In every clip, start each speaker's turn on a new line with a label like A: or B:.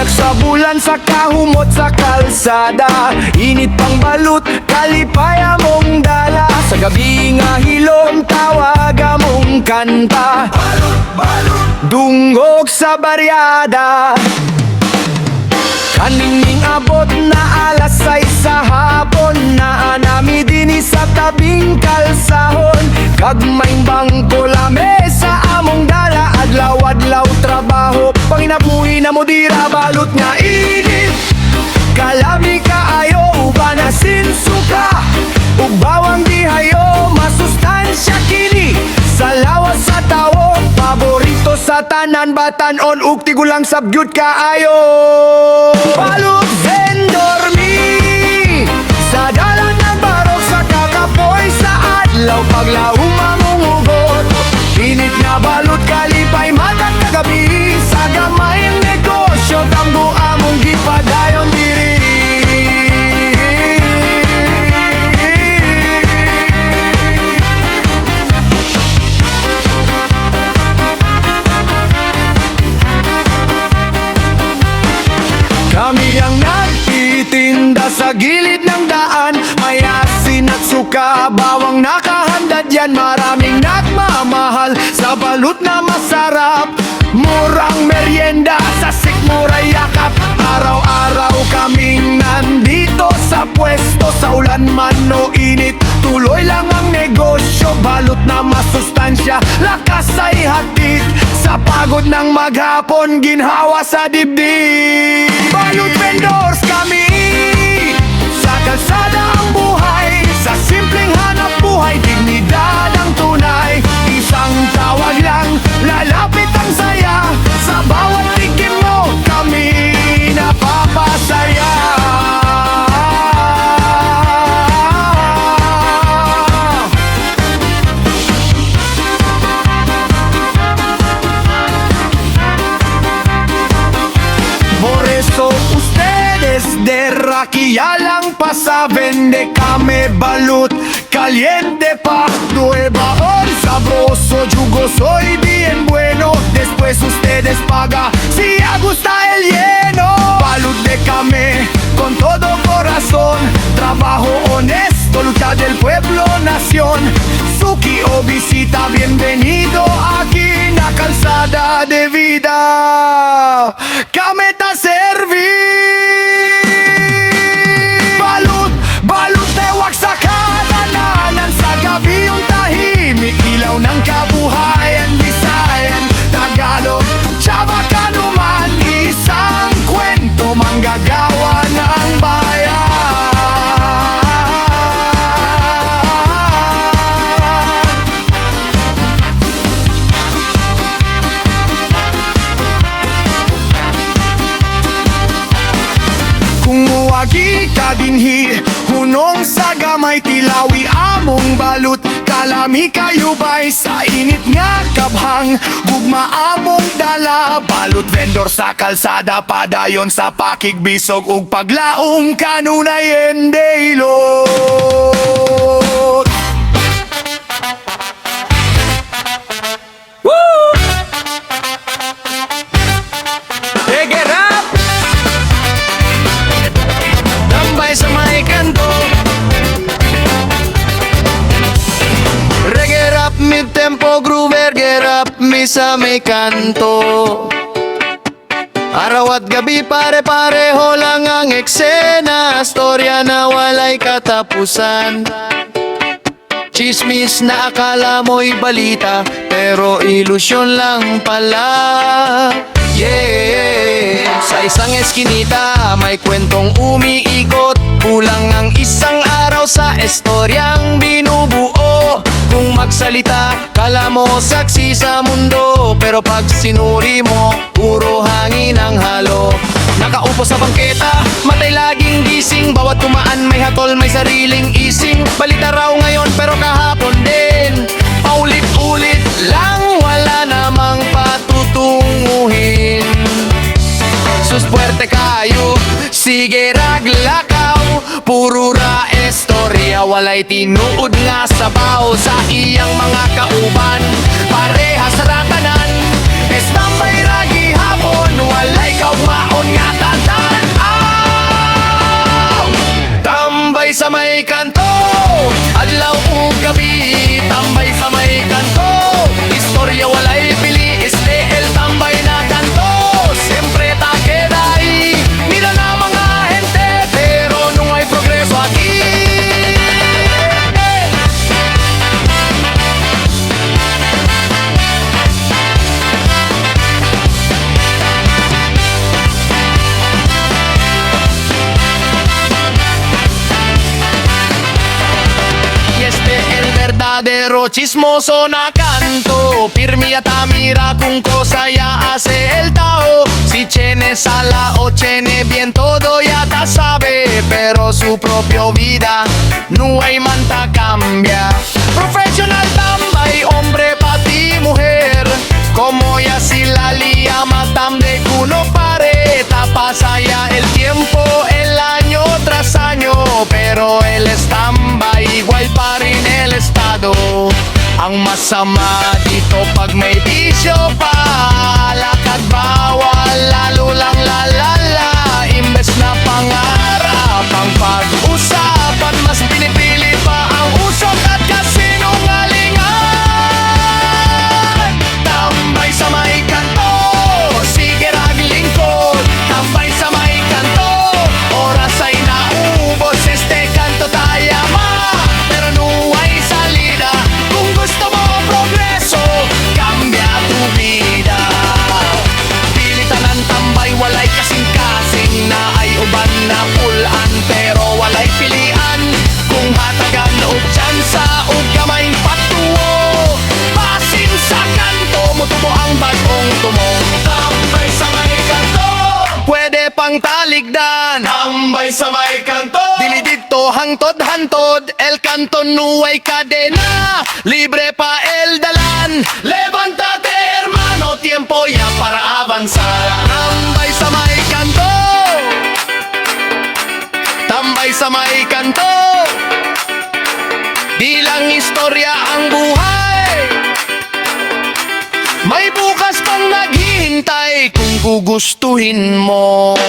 A: Payak sa bulan, sa kahumot sa kalsada. Init pang balut, kalipaya mong dala. Sa gabi nga hilom, tawaga mong kanta. Balut, balut, dungog sa baryada. Kaningning abot na alas 6 sa hapon, na anami dini sa tabing kalsahon. Kagmayng bangko lamesa among dala, adlaw-adlaw trabaho, panginabuhi na mo dira. Balot nga init, kalami kaayo, uba na sinsuka, ug bawang dihayo, masustansya kini. Sa lawas sa tawo, paborito sa tanan, batan-on ug tigulang sabgyud kaayo. Balot vendor mi, sa dalan ng barok, sa kakapoy sa adlaw, paglaong mamungugot. Init nga balot, kalipay matag kagabi, sa gamayang negosyo, tambo among gipadayon diri. Kami ang nagtitinda sa gilid ng daan, may asin at suka, bawang nakahanda dyan. Maraming nagmamahal sa balut na masarap, murang merienda sa sikmuray yakap. Araw-araw kaming nandito sa pwesto, sa ulan man o init, tuloy lang ang negosyo. Balut na masustansya, lakas ay hatid, sa pagod ng maghapon, ginhawa sa dibdib. Balut vendors kami, sa kalsada ang buhay, sa simpleng hanap buhay, dignidad ang tunay. Isang tawag lang, lalapit ang saya, sa bawat tikim mo, kami napapasaya. Por eso ustedes de raquilla lang pasaben de kame balut caliente pa nueva on sabroso jugoso y bien bueno. Después ustedes paga si gusta el lleno. Balut de kame con todo corazón, trabajo honesto, lucha del pueblo, nación. Suki o visita, bienvenido aquí na Calzada de Vida. Kame ta servi. Balut, balut tewag sa kadalanan, sa gabi yung tahimik, ilaw ng kabuhayan. Bisayan, Tagalog, Tsaba, Kanuman, isang kwento, manggagawa ng bayan. Kung muwagi ka dinhi, hunong sa gamay, tilawi among balut, kalami kayo bay, sa init nga kabhang, gugma among dala. Balut vendor sa kalsada, padayon sa pakigbisog, ug paglaong kanunay endaylot. Sa may kanto, reggae rap, mid-tempo, groover, get up, mi sa may kanto. Araw at gabi pare-pareho lang ang eksena, storya na walay katapusan. Chismis na akala mo'y balita, pero ilusyon lang pala. Yeah, sa isang eskinita may kwentong umiikot, kulang ang isang araw sa estoryang binubuo. Kung magsalita, kala mo saksi sa mundo, pero pag sinuri mo, puro hangin ang halo. Nakaupo sa bangketa, matay laging gising, bawat tumaan may hatol, may sariling ising. Balita raw ngayon pero kahapon din, paulit-ulit lang, wala namang patutunguhin. Sus puerte kayo, sige raglakaw, puro ra estorya, walay tinuod nga sabaw. Sa iyang mga kauban, parehas ra tanan, estambay ragi hapon, walay kaugmaon nga pero chismoso na canto. Firme y mira con cosa ya hace el Tao. Si tiene sala o tiene bien todo ya ta sabe, pero su propia vida no hay manta cambia. Profesional tambay, hombre pati mujer, como ya si la lía matam de cuno pareta. Pasa ya el tiempo, el año tras año, pero el estamba igual pa rin el estado. Ang masama dito pag may bisyo pa, lakad bawal, lalo lang lalala. Imbes na pangarap ang pag-usapan, mas pinipili pa ang usok at kasinungalingan. Tambay sa may kanto, sige raglingkod. Tambay sa may kanto, oras ay naubos. Este kanto tayama, pero nuway salida. Kung gusto mo progreso, cambia tu vida. Pilitan ang tambay, walay kasing-kasing na ay uban na pulan, pero walay pilian. Kung hatagan o tsansa o gamay patuwo, pasin sa kanto mo tumo ang bagong tumong. Tambay sa may kanto, pwede pang taligdan. Tambay sa may kanto, dili dito hangtod-hantod. El kanto nuway kadena, libre pa el dalan. Levántate hermano, tiempo ya para avanzar. Tambay sa may kanto, tambay sa may kanto. Bilang istorya ang buhay, may bukas pang naghihintay kung gugustuhin mo.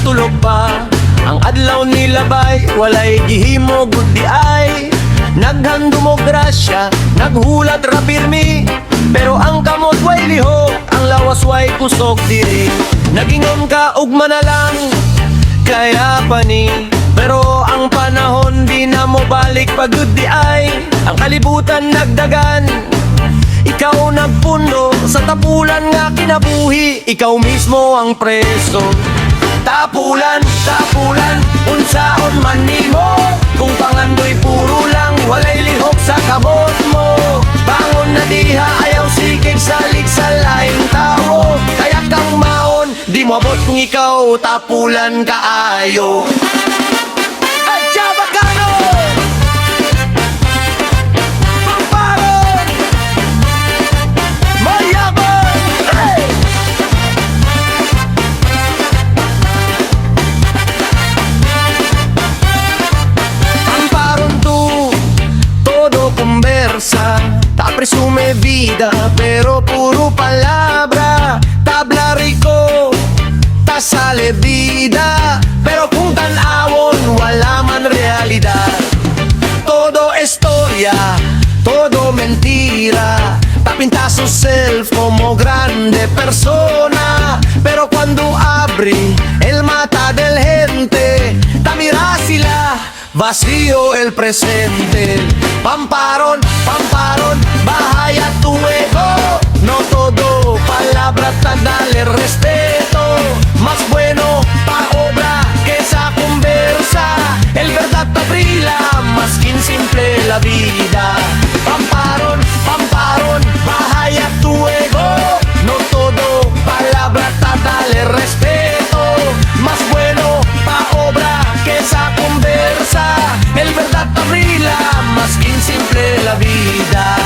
A: Tulog pa ang adlaw nila bay, walay gihimo gudi ay. Naghandumog grasya, naghulat ra pirmi, pero ang kamot way lihok, ang lawas way kusog diri. Nagingon ka ug manalang, kaya pa ni, pero ang panahon di na mo balik pagud di ay. Ang kalibutan nagdagan, ikaw nagpundo sa tapulan nga kinabuhi, ikaw mismo ang preso. Tapulan, tapulan, unsaon man nimo, kung pangandoy puro lang, walay lihok sa kamot mo. Bangon na diha, ayaw sikig salig sa laing tao. Kaya kang maon, di mo abot kung ikaw tapulan kaayo. Ay, Chabacano! Pamparon! Mayabang! Hey! Ta presume vida, pero puro palabra. Tabla rico, ta sale vida, pero kung tanawon, wala man realidad. Todo historia, todo mentira. Ta pinta su self como grande persona, pero cuando abri el mata del gente, ta mira sila, vacío el presente. Pamparon, pamparon, bahaya tu ego. No todo palabra ta dale respeto. Más bueno pa obra que esa conversa. El verdad ta brilla, más que simple la vida. Pamparon, pamparon, bahaya tu ego. No todo palabra ta dale respeto. Más bueno pa obra que esa conversa. El verdad ta brilla, más que simple la vida.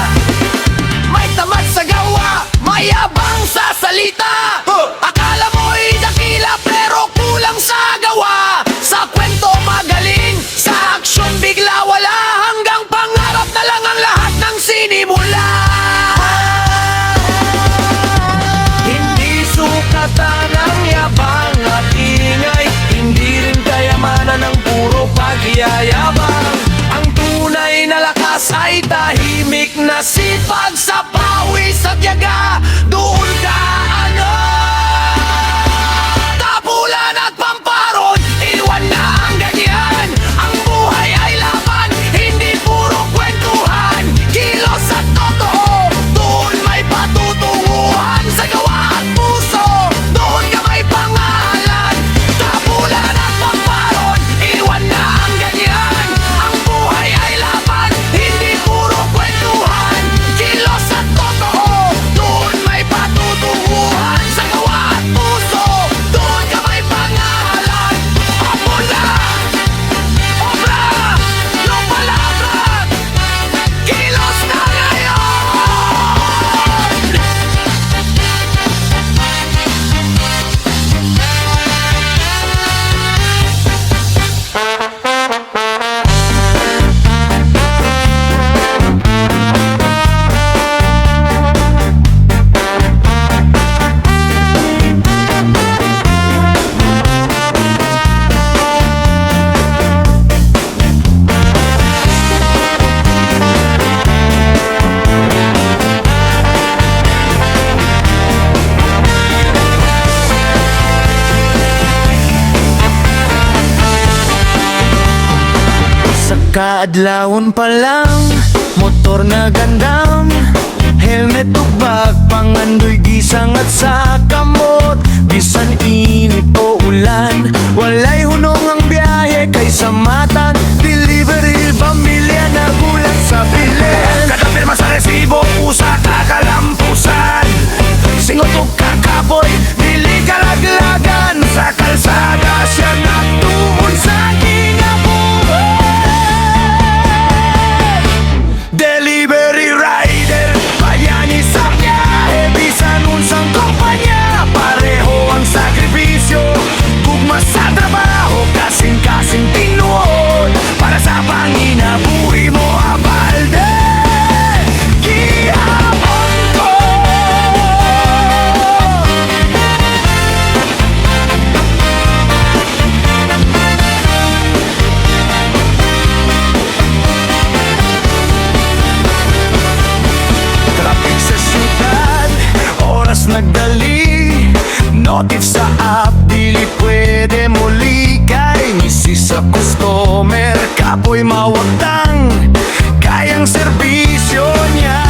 A: May tamad sa gawa, mayabang sa salita. Akala mo'y dakila pero kulang sa gawa. Sa kwento magaling, yayabang. Ang tunay na lakas ay tahimik na sipag sa pawis at yaga. Doon ka tabulan at pamparon, iwan na ang ganyan. Ang buhay ay laban, hindi puro kwentuhan. Kilos at totoo, doon may patutunguhan. Sa gawa at puso, doon ka may pangalan. Tabulan at pamparon, iwan na ang ganyan. Ang buhay ay laban, hindi puro kwentuhan. Kilos at totoo, doon may patutunguhan. Sa gawa at puso, doon ka may pangalan. Apula, obra, lupalabra, kilos na ngayon. Sa kaadlawon pa lang, motor na gandam. Helmet ug bag, pangandoy gisang at sa kamot. Bisan init o ulan, walay hunong ang biyahe kaysa matan. Delivery, pamilya na gulat sa bilen. Kada pirma sa resibo, usa kakalampusan. Singot ug kakaboy, dili kalaglagan. Sa kalsada siya nagtuon sa kinabuhi. Delivery rider, bayani sa biyahe, bisan unsang kumpanya. Pareho ang sakripisyo, gugma sa trabaho, kasing-kasing tinuod. Para sa panginabuhi mo, abalde, gihapon ko. Traffic sa syudad, oras nagdali. Notif sa app, dili pwede muli. Kay misi sa customer, kapoy mawagtang. Kayang serbisyo niya,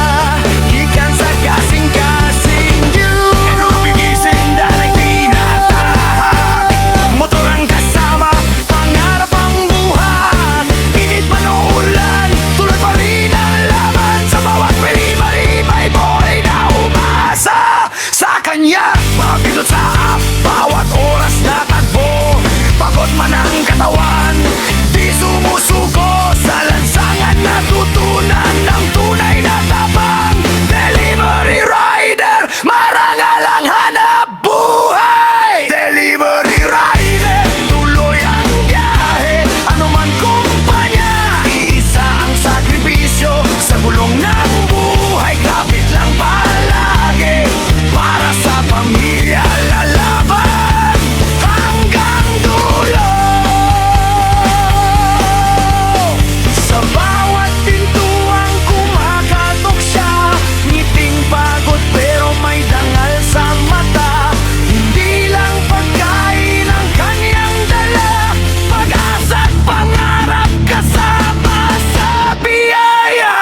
A: gikan sa kasing-kasing you. Pero bigising dahil tinatahak. Motor ang kasama, pangarap ang buhat. Init man o ulan, tuloy pa rin ang laban. Sa bawat pili-mali-may buhay na umasa sa kanya. Mapindot sa app, bawat oras na tagbo. Pagod man ang katawan, di sumusuko. Sa lansangan natutunan ng tunay na tapang. Delivery rider, marangal ang hanap buhay. Delivery rider, tuloy ang biyahe. Ano man kumpanya, iisa ang sakripisyo. Sa gulong ng buhay, kapit lang palagi. Para sa pamilya, lalaban hanggang dulo. Sa bawat pintuang kumakatok siya, ngiting pagod pero may dangal sa mata. Hindi lang pagkain ang kanyang dala, pag-asa at pangarap kasama sa biyaya.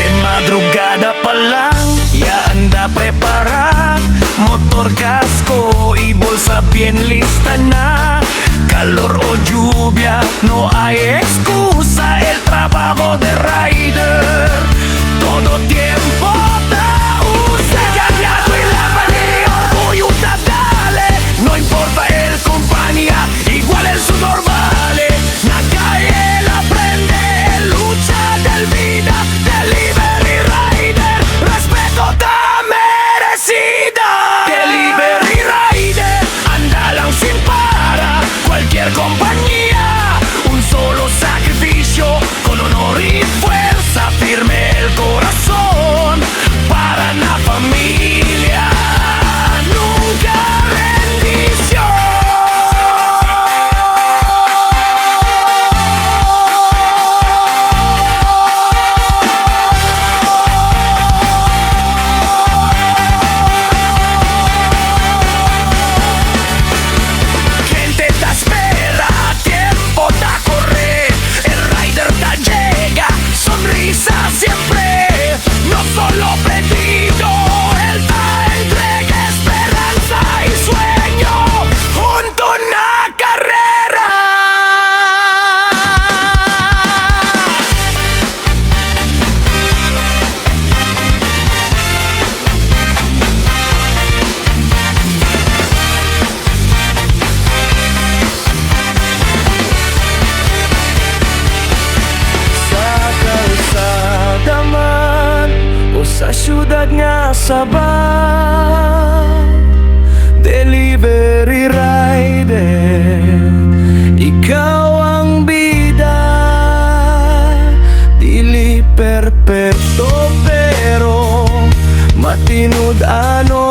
A: De madrugada pa lang, ya anda prepara. Motor, casco y bolsa bien lista na. Calor o lluvia, no hay excusa. El trabajo de rider, todo tiempo da usa. Ganado en la pelea, orgullo da dale. No importa el compañía, igual el sudor vale. La calle la prende Tulad nga sa delivery rider, ikaw ang bida. Dili perpekto pero matinud anon.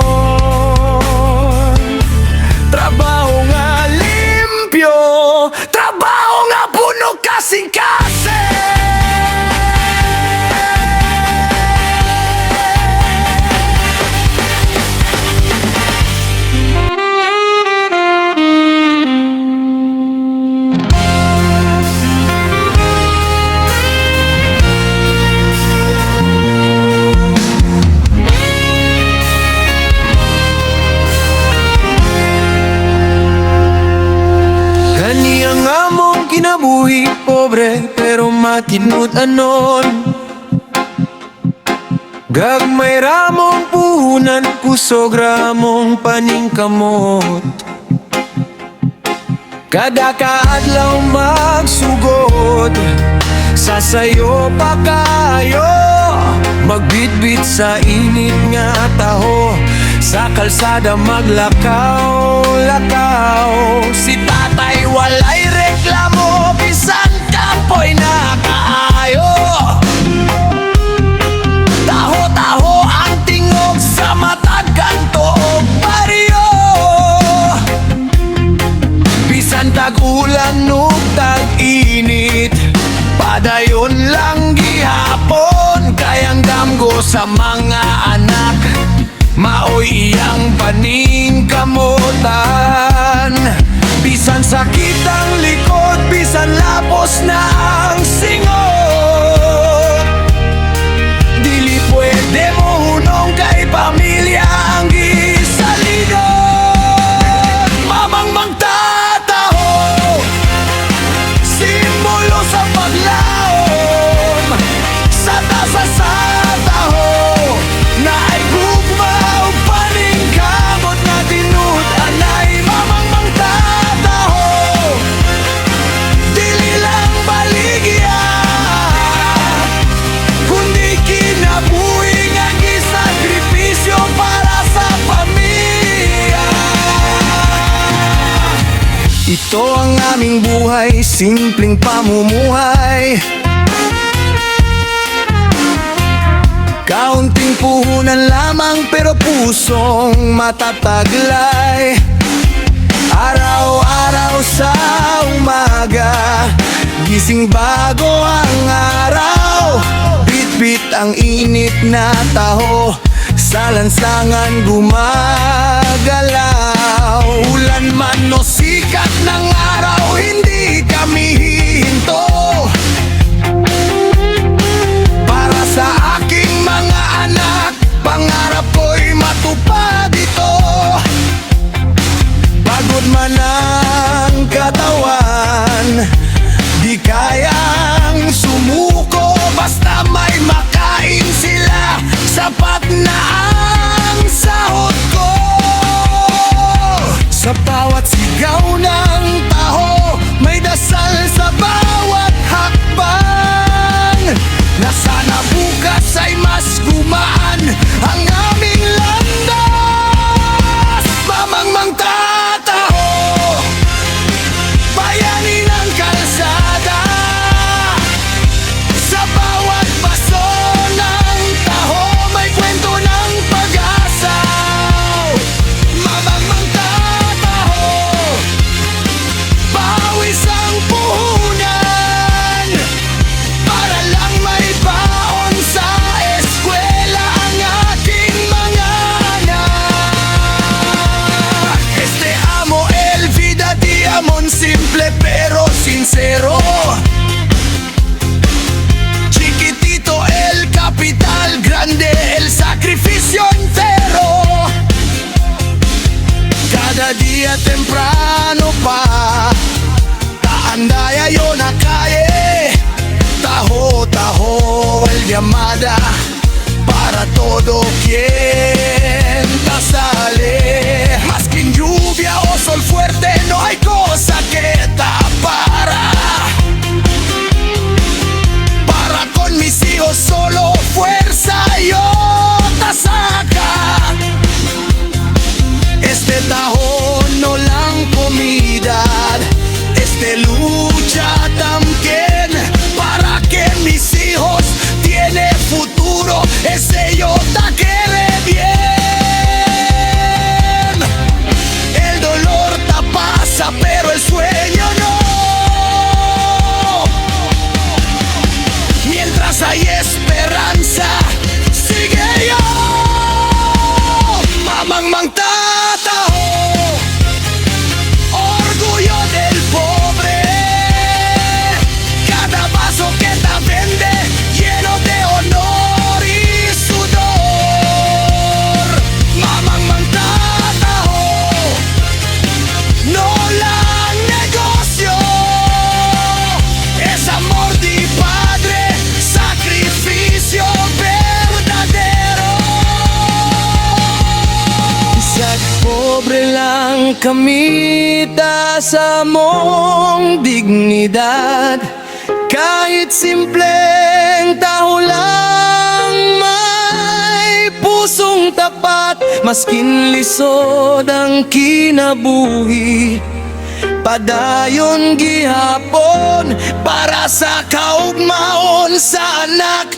A: Trabaho nga limpyo, trabaho nga puno kasing-kasing. Kaniyang among kinabuhi, pobre pero matinud anon. Gagmay ramong puhunan, kusog ramong paningkamot. Kada kaadlaw magsugod, sasayo pa kayo. Magbitbit sa init nga taho, sa kalsada maglakaw-lakaw. Si tatay walay reklamo, bisan kapoy na kaayo. Taho-taho ang tingog sa matag kanto og baryo. Bisan tag-ulan ug tag-init, padayon lang gihapon. Kayang damgo sa mga anak, maoy iyang paningkamutan. Bisan sakit ang likod, bisan lapos na ang singot, dili pwede mo hunong kay pamilya ang gisalidot. Mamang magtataho, simbolo sa paglaom. Sa tasa sa taho, na ay gugma o paningkamot na tinud anay. Mamang magtataho, dili lang baligya, kundi kinabuhi nga gisakripisyo para sa pamilya. Ito ang aming buhay, simpleng pamumuhay. Kaunting puhunan lamang pero pusong matataglay. Araw-araw sa umaga, gising bago ang araw. Bit-bit ang init na taho, sa lansangan gumagalaw. Ulan man o sikat ng araw, hindi kami hihinto. Para sa aking mga anak, pangarap ko'y matupad ito. Pagod man ang katawan, di kayang sumuko. Basta may makain sila, sapat na ang sahod ko. Sa bawat sigaw ng taho, may dasal sa bawat hakbang, na sana bukas ay mas gumaan ang aming landas. Mamang magtataho, bayanin ang kalsada. Sa bawat baso ng taho, may kwento ng pag-asa. Mamang magtataho, pawis ang puhunan, para lang may baon sa eskwela ang aking mga anak. Este amo el vida diamond, simple pero sincero. Chiquitito el capital, grande el sacrificio entero. Cada día temprano pa, taandaya yo na calle. Taho, taho, el llamada para todo quien sale. Más que en lluvia o sol fuerte, no hay cosa que tapara. Para con mis hijos solo fuerza y otras deseo te quiere bien. El dolor te pasa, pero el sueño no. Mientras hay esperanza, sigue yo. Mamang mang tataho, orgullo del pobre. Cada vaso que te vende, lleno de honor y sudor. Mamang mang tataho, no lang negocio. Es amor de padre, sacrificio verdadero. Isa't pobre lang kamita sa mong dignidad. Kahit simpleng tao lang, may pusong tapat. Maskin lisod ang kinabuhi, padayon gihapon para sa kaugmaon sa anak